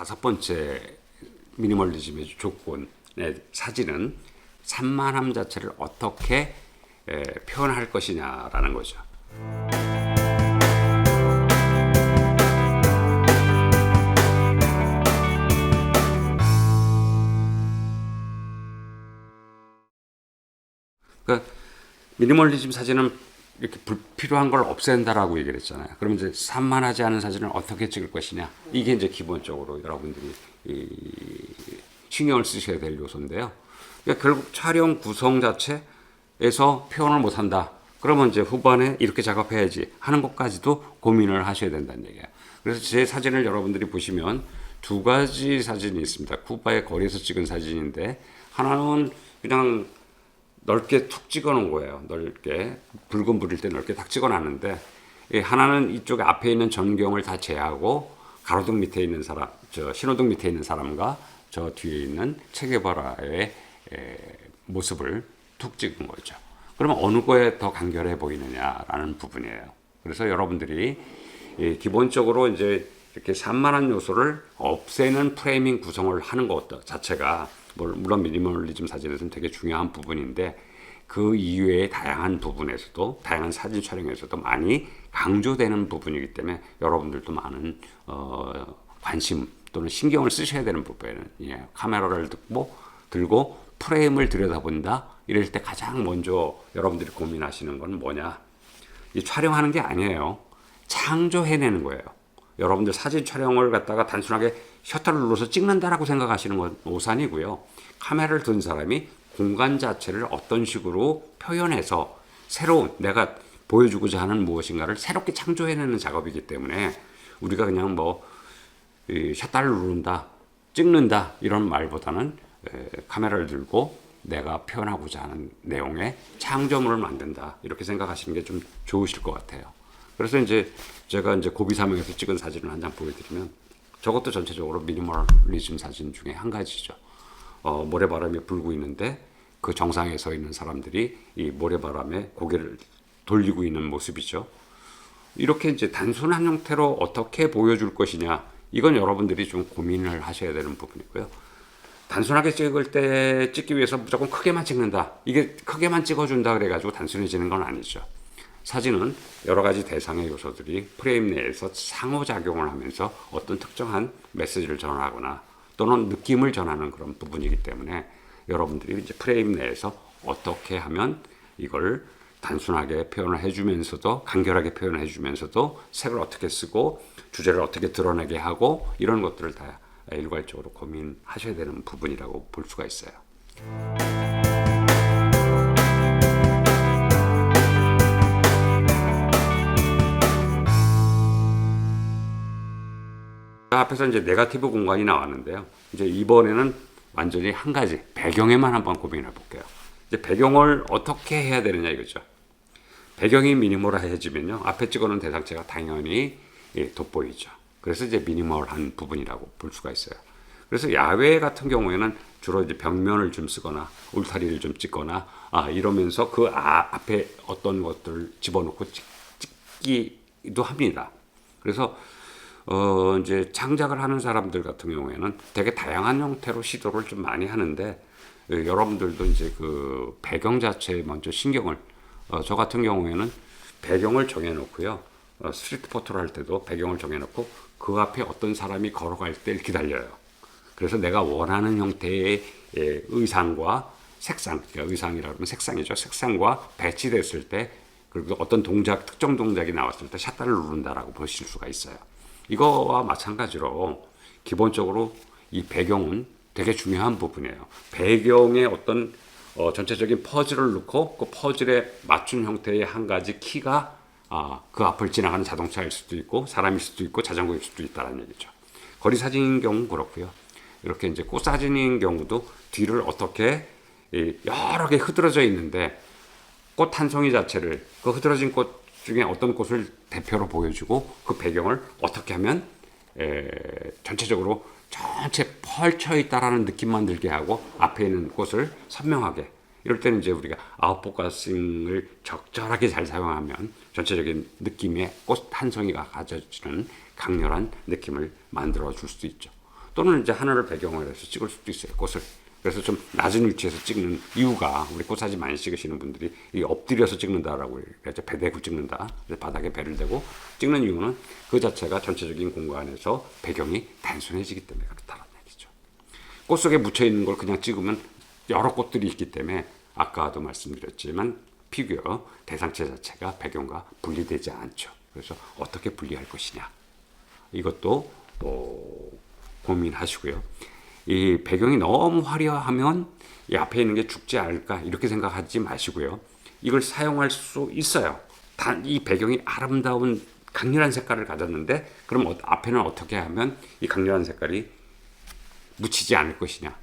다섯 번째 미니멀리즘의 조건의 사진은 산만함 자체를 어떻게 표현할 것이냐라는 거죠. 그러니까 미니멀리즘 사진은 이렇게 불필요한 걸 없앤다라고 얘기를 했잖아요. 그럼 이제 산만하지 않은 사진을 어떻게 찍을 것이냐. 이게 이제 기본적으로 여러분들이 신경을 쓰셔야 될 요소인데요. 그러니까 결국 촬영 구성 자체에서 표현을 못한다. 그러면 이제 후반에 이렇게 작업해야지 하는 것까지도 고민을 하셔야 된다는 얘기예요. 그래서 제 사진을 여러분들이 보시면 두 가지 사진이 있습니다. 쿠바의 거리에서 찍은 사진인데 하나는 그냥 넓게 툭 찍어놓은 거예요. 넓게 붉은 불일 때 넓게 딱 찍어놨는데 하나는 이쪽 앞에 있는 전경을 다 제하고 가로등 밑에 있는 사람, 저 신호등 밑에 있는 사람과 저 뒤에 있는 체게바라의 모습을 툭 찍은 거죠. 그러면 어느 거에 더 간결해 보이느냐라는 부분이에요. 그래서 여러분들이 기본적으로 이제 이렇게 산만한 요소를 없애는 프레이밍 구성을 하는 것 자체가 물론 미니멀리즘 사진에서는 되게 중요한 부분인데 그 이외의 다양한 부분에서도 다양한 사진 촬영에서도 많이 강조되는 부분이기 때문에 여러분들도 많은 관심 또는 신경을 쓰셔야 되는 부분이에요. 카메라를 들고 프레임을 들여다본다 이럴 때 가장 먼저 여러분들이 고민하시는 건 뭐냐, 이 촬영하는 게 아니에요. 창조해내는 거예요. 여러분들 사진 촬영을 갖다가 단순하게 셔터를 눌러서 찍는다라고 생각하시는 건 오산이고요. 카메라를 든 사람이 공간 자체를 어떤 식으로 표현해서 새로운 내가 보여주고자 하는 무엇인가를 새롭게 창조해내는 작업이기 때문에 우리가 그냥 셔터를 누른다, 찍는다 이런 말보다는 카메라를 들고 내가 표현하고자 하는 내용의 창조물을 만든다 이렇게 생각하시는 게 좀 좋으실 것 같아요. 그래서 이제 제가 이제 고비 사명에서 찍은 사진을 한 장 보여드리면 저것도 전체적으로 미니멀리즘 사진 중에 한 가지죠. 모래바람이 불고 있는데 그 정상에 서 있는 사람들이 이 모래바람에 고개를 돌리고 있는 모습이죠. 이렇게 이제 단순한 형태로 어떻게 보여줄 것이냐, 이건 여러분들이 좀 고민을 하셔야 되는 부분이고요. 단순하게 찍기 위해서 무조건 크게만 찍는다, 이게 크게만 찍어준다 그래가지고 단순해지는 건 아니죠. 사진은 여러 가지 대상의 요소들이 프레임 내에서 상호작용을 하면서 어떤 특정한 메시지를 전하거나 또는 느낌을 전하는 그런 부분이기 때문에 여러분들이 이제 프레임 내에서 어떻게 하면 이걸 단순하게 표현을 해주면서도 간결하게 표현을 해주면서도 색을 어떻게 쓰고 주제를 어떻게 드러내게 하고 이런 것들을 다 일괄적으로 고민하셔야 되는 부분이라고 볼 수가 있어요. 앞에서 이제 네거티브 공간이 나왔는데요. 이제 이번에는 완전히 한 가지 배경에만 한번 고민해 볼게요. 이제 배경을 어떻게 해야 되느냐 이거죠. 배경이 미니멀해지면요, 앞에 찍어놓은 대상체가 당연히 돋보이죠. 그래서 이제 미니멀한 부분이라고 볼 수가 있어요. 그래서 야외 같은 경우에는 주로 이제 벽면을 좀 쓰거나 울타리를 좀 찍거나 이러면서 그 앞에 어떤 것들을 집어넣고 찍기도 합니다. 그래서 이제 창작을 하는 사람들 같은 경우에는 되게 다양한 형태로 시도를 좀 많이 하는데 여러분들도 이제 그 배경 자체에 먼저 신경을 저 같은 경우에는 배경을 정해놓고요. 스트리트 포토를 할 때도 배경을 정해놓고 그 앞에 어떤 사람이 걸어갈 때를 기다려요. 그래서 내가 원하는 형태의 의상과 색상, 그러니까 의상이라고 하면 색상이죠. 색상과 배치됐을 때 그리고 어떤 특정 동작이 나왔을 때 샷다를 누른다라고 보실 수가 있어요. 이거와 마찬가지로 기본적으로 이 배경은 되게 중요한 부분이에요. 배경에 어떤 전체적인 퍼즐을 넣고 그 퍼즐에 맞춘 형태의 한 가지 키가 그 앞을 지나가는 자동차일 수도 있고 사람일 수도 있고 자전거일 수도 있다는 얘기죠. 거리 사진인 경우는 그렇고요. 이렇게 이제 꽃 사진인 경우도 뒤를 어떻게 여러 개 흐드러져 있는데 꽃 한 송이 자체를 그 흐드러진 꽃 중에 어떤 꽃을 대표로 보여주고 그 배경을 어떻게 하면 전체적으로 전체 펼쳐 있다라는 느낌만 들게 하고 앞에 있는 꽃을 선명하게, 이럴 때는 이제 우리가 아웃포커싱을 적절하게 잘 사용하면 전체적인 느낌의 꽃 한 송이가 가져주는 강렬한 느낌을 만들어 줄 수도 있죠. 또는 이제 하늘을 배경으로 해서 찍을 수도 있어요, 꽃을. 그래서 좀 낮은 위치에서 찍는 이유가, 우리 꽃사진 많이 찍으시는 분들이 이 엎드려서 찍는다라고 그래서 배 대고 찍는다. 그래서 바닥에 배를 대고 찍는 이유는 그 자체가 전체적인 공간에서 배경이 단순해지기 때문에 그렇다는 얘기죠. 꽃 속에 묻혀 있는 걸 그냥 찍으면 여러 꽃들이 있기 때문에 아까도 말씀드렸지만 피규어 대상체 자체가 배경과 분리되지 않죠. 그래서 어떻게 분리할 것이냐, 이것도 고민하시고요. 이 배경이 너무 화려하면 이 앞에 있는 게 죽지 않을까 이렇게 생각하지 마시고요. 이걸 사용할 수 있어요. 단 이 배경이 아름다운 강렬한 색깔을 가졌는데, 그럼 앞에는 어떻게 하면 이 강렬한 색깔이 묻히지 않을 것이냐.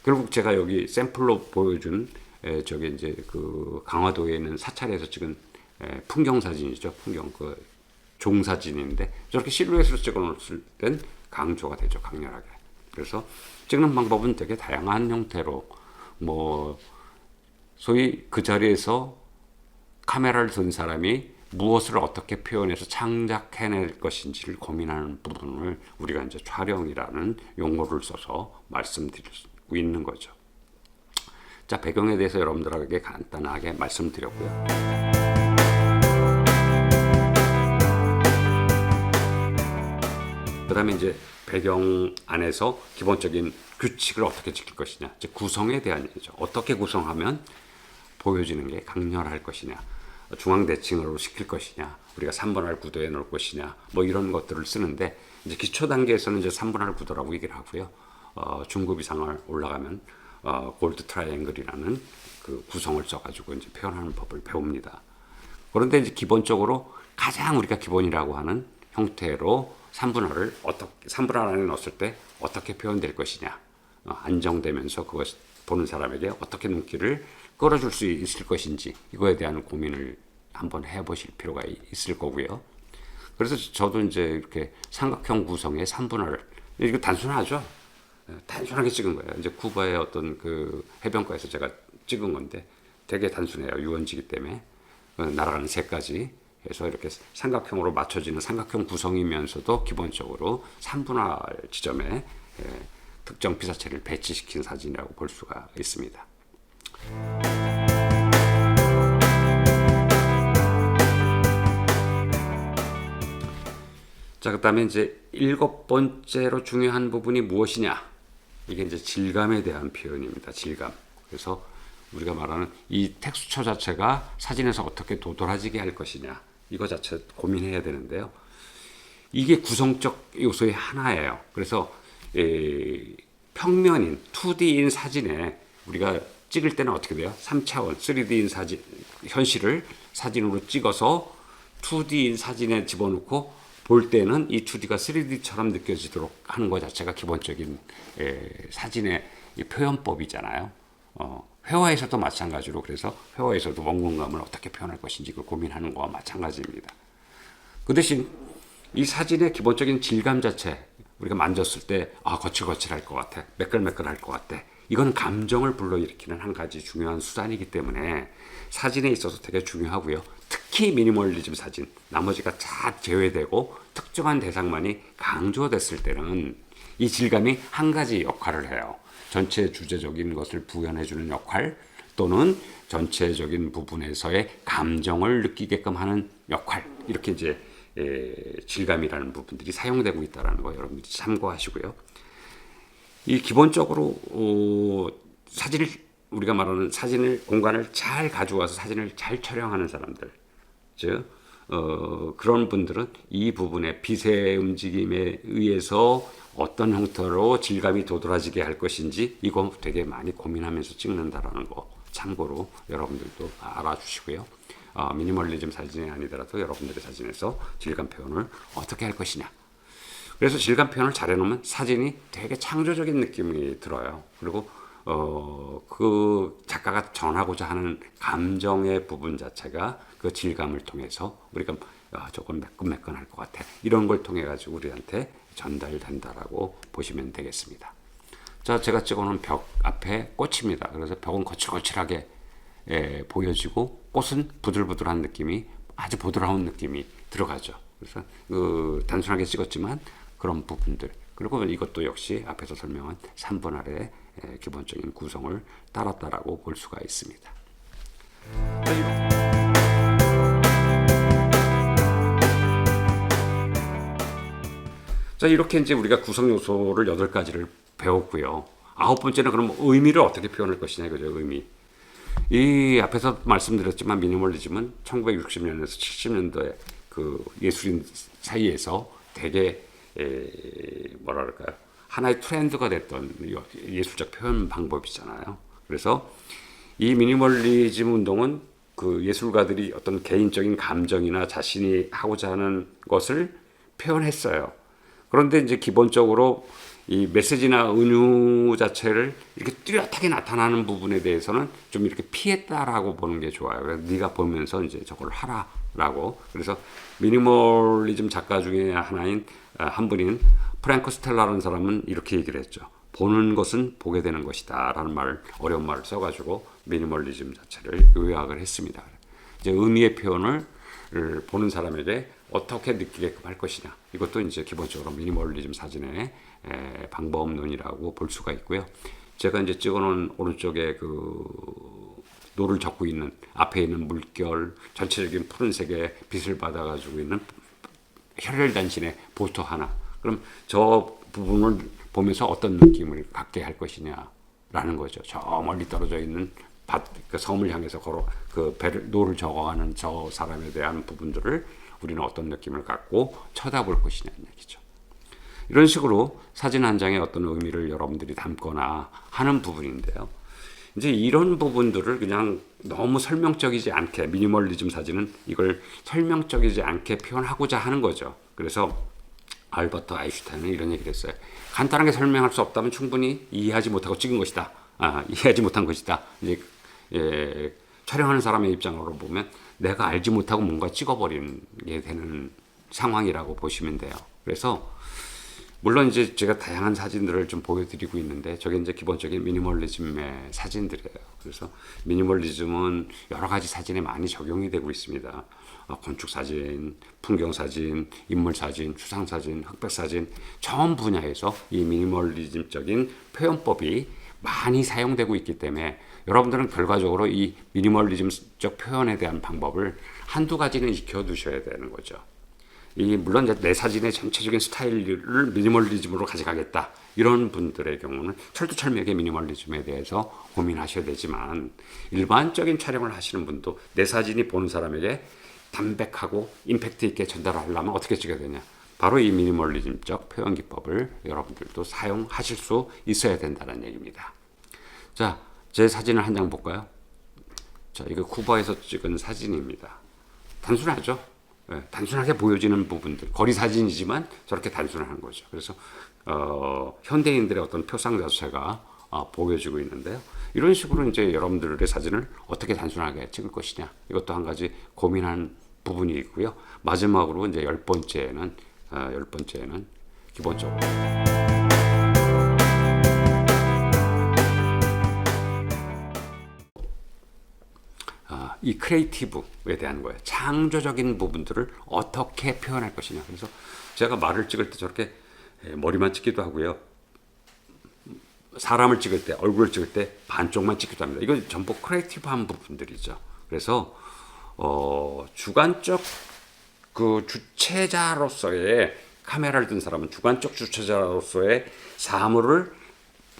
결국 제가 여기 샘플로 보여준 저게 이제 그 강화도에 있는 사찰에서 찍은 풍경 사진이죠. 풍경 그 종사진인데 저렇게 실루엣으로 찍어놓을 땐 강조가 되죠, 강렬하게. 그래서 찍는 방법은 되게 다양한 형태로, 뭐 소위 그 자리에서 카메라를 든 사람이 무엇을 어떻게 표현해서 창작해낼 것인지를 고민하는 부분을 우리가 이제 촬영이라는 용어를 써서 말씀드리고 있는 거죠. 자, 배경에 대해서 여러분들에게 간단하게 말씀드렸고요. 그 다음에 이제 배경 안에서 기본적인 규칙을 어떻게 지킬 것이냐, 즉 구성에 대한 얘기죠. 어떻게 구성하면 보여지는 게 강렬할 것이냐, 중앙 대칭으로 시킬 것이냐, 우리가 3분할 구도에 놓을 것이냐, 뭐 이런 것들을 쓰는데, 이제 기초 단계에서는 이제 3분할 구도라고 얘기를 하고요. 중급 이상을 올라가면 골드 트라이앵글이라는 그 구성을 써가지고 이제 표현하는 법을 배웁니다. 그런데 이제 기본적으로 가장 우리가 기본이라고 하는 형태로 3분할을 3분할 안에 넣었을 때 어떻게 표현될 것이냐, 안정되면서 그것 보는 사람에게 어떻게 눈길을 끌어줄 수 있을 것인지, 이거에 대한 고민을 한번 해보실 필요가 있을 거고요. 그래서 저도 이제 이렇게 삼각형 구성의 3분할을, 이거 단순하죠. 단순하게 찍은 거예요. 이제 쿠바의 어떤 그 해변가에서 제가 찍은 건데 되게 단순해요. 유원지기 때문에 날아가는 새까지 해서 이렇게 삼각형으로 맞춰지는 삼각형 구성이면서도 기본적으로 3분할 지점에 특정 피사체를 배치시킨 사진이라고 볼 수가 있습니다. 자, 그다음에 이제 7번째로 중요한 부분이 무엇이냐? 이게 이제 질감에 대한 표현입니다. 질감. 그래서 우리가 말하는 이 텍스처 자체가 사진에서 어떻게 도드라지게 할 것이냐, 이거 자체 고민해야 되는데요. 이게 구성적 요소의 하나예요. 그래서 평면인 2D인 사진에 우리가 찍을 때는 어떻게 돼요? 3차원 3D인 사진, 현실을 사진으로 찍어서 2D인 사진에 집어넣고 볼 때는 이 2D가 3D처럼 느껴지도록 하는 것 자체가 기본적인 사진의 표현법이잖아요. 회화에서도 마찬가지로, 그래서 회화에서도 원근감을 어떻게 표현할 것인지 그 고민하는 거와 마찬가지입니다. 그 대신 이 사진의 기본적인 질감 자체, 우리가 만졌을 때 거칠거칠할 것 같아, 매끌매끌할 것 같아, 이건 감정을 불러일으키는 한 가지 중요한 수단이기 때문에 사진에 있어서 되게 중요하고요. 특히 미니멀리즘 사진, 나머지가 다 제외되고 특정한 대상만이 강조됐을 때는 이 질감이 한 가지 역할을 해요. 전체 주제적인 것을 부연해주는 역할, 또는 전체적인 부분에서의 감정을 느끼게끔 하는 역할, 이렇게 이제 질감이라는 부분들이 사용되고 있다는 거 여러분들이 참고하시고요. 이 기본적으로 사진을, 우리가 말하는 사진을, 공간을 잘 가져와서 사진을 잘 촬영하는 사람들, 즉 그런 분들은 이 부분의 빛의 움직임에 의해서 어떤 형태로 질감이 도드라지게 할 것인지 이거 되게 많이 고민하면서 찍는다라는 거 참고로 여러분들도 알아주시고요. 미니멀리즘 사진이 아니더라도 여러분들의 사진에서 질감 표현을 어떻게 할 것이냐. 그래서 질감 표현을 잘 해놓으면 사진이 되게 창조적인 느낌이 들어요. 그리고 그 작가가 전하고자 하는 감정의 부분 자체가 그 질감을 통해서 우리가 조금 매끈매끈할 것 같아, 이런 걸 통해 가지고 우리한테 전달된다라고 보시면 되겠습니다. 자, 제가 찍어놓은 벽 앞에 꽃입니다. 그래서 벽은 거칠거칠하게 보여지고 꽃은 부들부들한 느낌이, 아주 부드러운 느낌이 들어가죠. 그래서 단순하게 찍었지만 그런 부분들, 그리고 이것도 역시 앞에서 설명한 3분 아래 기본적인 구성을 따랐다라고 볼 수가 있습니다. 자, 이렇게 이제 우리가 구성 요소를 8가지를 배웠고요. 9번째는 그럼 의미를 어떻게 표현할 것이냐 이거죠. 의미. 이 앞에서 말씀드렸지만 미니멀리즘은 1960년에서 70년도에 그 예술인 사이에서 되게 뭐랄까요, 하나의 트렌드가 됐던 예술적 표현 방법이잖아요. 그래서 이 미니멀리즘 운동은 그 예술가들이 어떤 개인적인 감정이나 자신이 하고자 하는 것을 표현했어요. 그런데 이제 기본적으로 이 메시지나 은유 자체를 이렇게 뚜렷하게 나타나는 부분에 대해서는 좀 이렇게 피했다라고 보는 게 좋아요. 그래서 네가 보면서 이제 저걸 하라라고. 그래서 미니멀리즘 작가 중에 하나인 한 분인 프랭크 스텔라라는 사람은 이렇게 얘기를 했죠. 보는 것은 보게 되는 것이다라는 말, 어려운 말을 써가지고 미니멀리즘 자체를 요약을 했습니다. 이제 의미의 표현을 보는 사람에게 어떻게 느끼게끔 할 것이냐. 이것도 이제 기본적으로 미니멀리즘 사진의 방법론이라고 볼 수가 있고요. 제가 이제 찍어놓은 오른쪽에 그 노를 적고 있는 앞에 있는 물결, 전체적인 푸른색의 빛을 받아가지고 있는 혈혈단신의 보트 하나. 그럼 저 부분을 보면서 어떤 느낌을 갖게 할 것이냐라는 거죠. 저 멀리 떨어져 있는 그 섬을 향해서 그 노를 적어가는 저 사람에 대한 부분들을 우리는 어떤 느낌을 갖고 쳐다볼 것이냐는 얘기죠. 이런 식으로 사진 한 장에 어떤 의미를 여러분들이 담거나 하는 부분인데요. 이제 이런 부분들을 그냥 너무 설명적이지 않게, 미니멀리즘 사진은 이걸 설명적이지 않게 표현하고자 하는 거죠. 그래서 알버트 아인슈타인은 이런 얘기를 했어요. 간단하게 설명할 수 없다면 충분히 이해하지 못하고 찍은 것이다. 이해하지 못한 것이다. 이제 촬영하는 사람의 입장으로 보면 내가 알지 못하고 뭔가 찍어버리게 되는 상황이라고 보시면 돼요. 그래서 물론 이제 제가 다양한 사진들을 좀 보여드리고 있는데 저게 이제 기본적인 미니멀리즘의 사진들이에요. 그래서 미니멀리즘은 여러 가지 사진에 많이 적용이 되고 있습니다. 건축 사진, 풍경 사진, 인물 사진, 추상 사진, 흑백 사진, 전 분야에서 이 미니멀리즘적인 표현법이 많이 사용되고 있기 때문에 여러분들은 결과적으로 이 미니멀리즘적 표현에 대한 방법을 한두 가지는 익혀두셔야 되는 거죠. 물론 내 사진의 전체적인 스타일을 미니멀리즘으로 가져가겠다 이런 분들의 경우는 철두철미하게 미니멀리즘에 대해서 고민하셔야 되지만 일반적인 촬영을 하시는 분도 내 사진이 보는 사람에게 담백하고 임팩트 있게 전달하려면 어떻게 찍어야 되냐, 바로 이 미니멀리즘적 표현 기법을 여러분들도 사용하실 수 있어야 된다는 얘기입니다. 자, 제 사진을 한 장 볼까요? 자, 이거 쿠바에서 찍은 사진입니다. 단순하죠? 네, 단순하게 보여지는 부분들, 거리 사진이지만 저렇게 단순한 거죠. 그래서 현대인들의 어떤 표상 자체가 보여지고 있는데요. 이런 식으로 이제 여러분들의 사진을 어떻게 단순하게 찍을 것이냐, 이것도 한 가지 고민한 부분이 있고요. 마지막으로 이제 10번째는 기본적으로 이 크리에이티브에 대한 거예요. 창조적인 부분들을 어떻게 표현할 것이냐. 그래서 제가 말을 찍을 때 저렇게 머리만 찍기도 하고요. 사람을 찍을 때, 얼굴을 찍을 때 반쪽만 찍기도 합니다. 이건 전부 크리에이티브한 부분들이죠. 그래서 주관적 그 주체자로서의, 카메라를 든 사람은 주관적 주체자로서의 사물을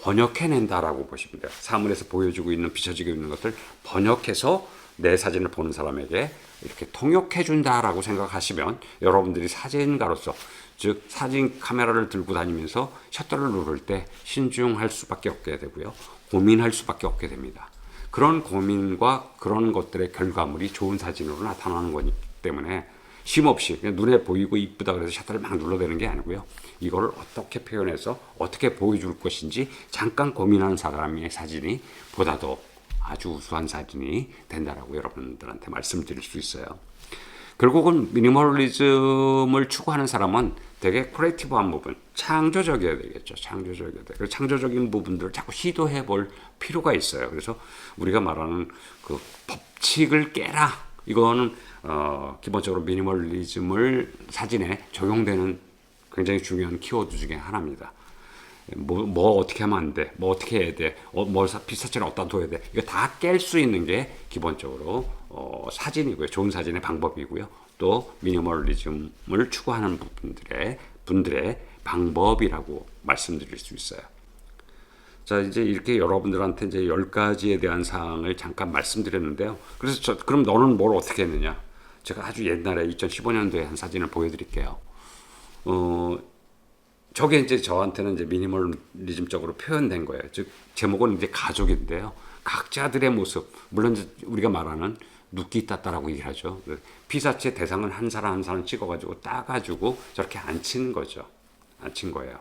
번역해낸다라고 보시면 돼요. 사물에서 보여지고 있는, 비춰지고 있는 것을 번역해서 내 사진을 보는 사람에게 이렇게 통역해준다라고 생각하시면 여러분들이 사진가로서, 즉 사진 카메라를 들고 다니면서 셔터를 누를 때 신중할 수밖에 없게 되고요. 고민할 수밖에 없게 됩니다. 그런 고민과 그런 것들의 결과물이 좋은 사진으로 나타나는 거기 때문에 쉼없이 그냥 눈에 보이고 이쁘다 그래서 셔터를 막 눌러대는 게 아니고요. 이걸 어떻게 표현해서 어떻게 보여줄 것인지 잠깐 고민하는 사람의 사진이 보다 더 아주 우수한 사진이 된다라고 여러분들한테 말씀드릴 수 있어요. 결국은 미니멀리즘을 추구하는 사람은 되게 크리에이티브한 부분, 창조적이어야 되겠죠. 창조적이어야 돼. 그래서 창조적인 부분들을 자꾸 시도해 볼 필요가 있어요. 그래서 우리가 말하는 그 법칙을 깨라, 이거는 기본적으로 미니멀리즘을 사진에 적용되는 굉장히 중요한 키워드 중에 하나입니다. 뭐 어떻게 하면 안 돼, 뭐 어떻게 해야 돼, 피사체는 어디다 둬야 돼, 이거 다 깰 수 있는 게 기본적으로 사진이고요. 좋은 사진의 방법이고요. 또 미니멀리즘을 추구하는 분들의 방법이라고 말씀드릴 수 있어요. 자, 이제 이렇게 여러분들한테 이제 10가지에 대한 사항을 잠깐 말씀드렸는데요. 그래서 그럼 너는 뭘 어떻게 했느냐? 제가 아주 옛날에 2015년도에 한 사진을 보여드릴게요. 저게 이제 저한테는 이제 미니멀리즘적으로 표현된 거예요. 즉 제목은 이제 가족인데요. 각자들의 모습, 물론 우리가 말하는 누끼따따라고 얘기하죠. 피사체 대상은 한 사람 한 사람 찍어가지고 따가지고 저렇게 앉힌 거죠. 앉힌 거예요.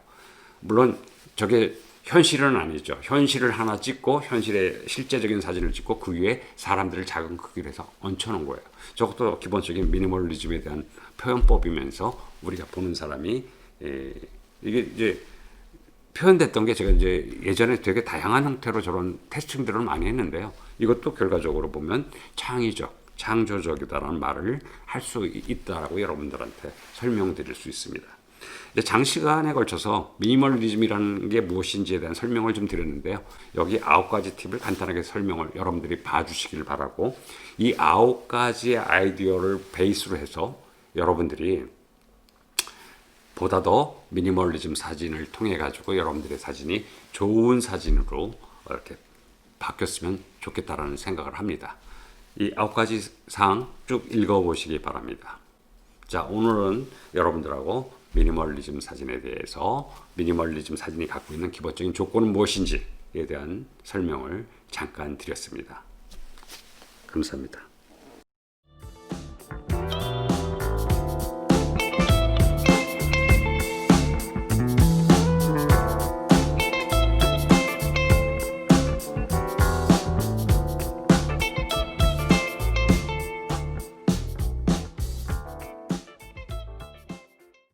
물론 저게 현실은 아니죠. 현실을 하나 찍고 현실의 실제적인 사진을 찍고 그 위에 사람들을 작은 크기로 해서 얹혀놓은 거예요. 저것도 기본적인 미니멀리즘에 대한 표현법이면서 우리가 보는 사람이 이게 이제 표현됐던 게 제가 이제 예전에 되게 다양한 형태로 저런 테스팅들을 많이 했는데요. 이것도 결과적으로 보면 창조적이다라는 말을 할 수 있다라고 여러분들한테 설명드릴 수 있습니다. 이제 장시간에 걸쳐서 미니멀리즘이라는 게 무엇인지에 대한 설명을 좀 드렸는데요. 여기 9가지 팁을 간단하게 설명을 여러분들이 봐주시길 바라고, 이 9가지의 아이디어를 베이스로 해서 여러분들이 보다 더 미니멀리즘 사진을 통해 가지고 여러분들의 사진이 좋은 사진으로 이렇게 바뀌었으면 좋겠다라는 생각을 합니다. 이 9가지 사항 쭉 읽어보시기 바랍니다. 자, 오늘은 여러분들하고 미니멀리즘 사진에 대해서 미니멀리즘 사진이 갖고 있는 기본적인 조건은 무엇인지에 대한 설명을 잠깐 드렸습니다. 감사합니다.